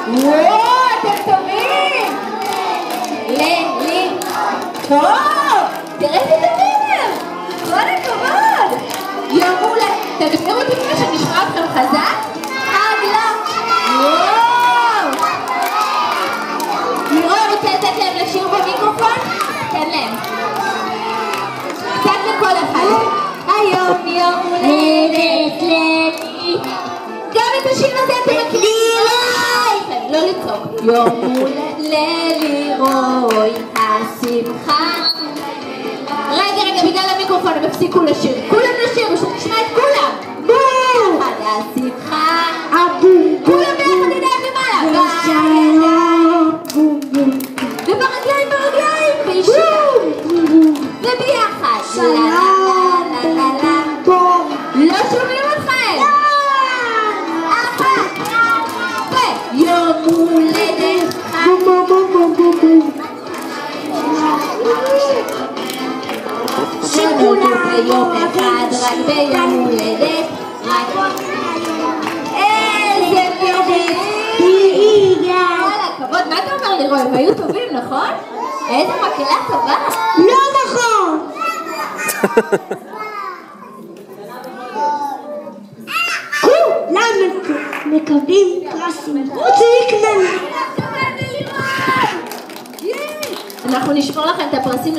וואו, אתם טובים! לי. טוב! תראה איזה טובים! כל הכבוד! יום הולדת! תגבירו אותי כמה שנשמע אתכם חזק? חגלה! וואו! לירון, רוצה לתת להם לשיר במיקרופון? תן להם. קצת לכל אחד. היום יום הולדת ללי. גם את השיר הזה אתם מכירים? לא לצעוק. יום הולדת ללירוי השמחה. רגע, בגלל המיקרופון הם הפסיקו לשיר. כולם לשיר, שנשמע את כולם. בום! אחד השמחה. כולם ביחד ידיים למעלה. וברגליים, וביחד. לא שומעים אתכם. יום הולדת שכולם ביום אחד, רק ביום הולדת, איזה פרית כל הכבוד. מה אתה אומר לי, רוי? הם היו טובים, נכון? איזה מקהלה טובה. לא נכון. כולם מקבלים פרסים. אנחנו נשמור לכם את הפרסים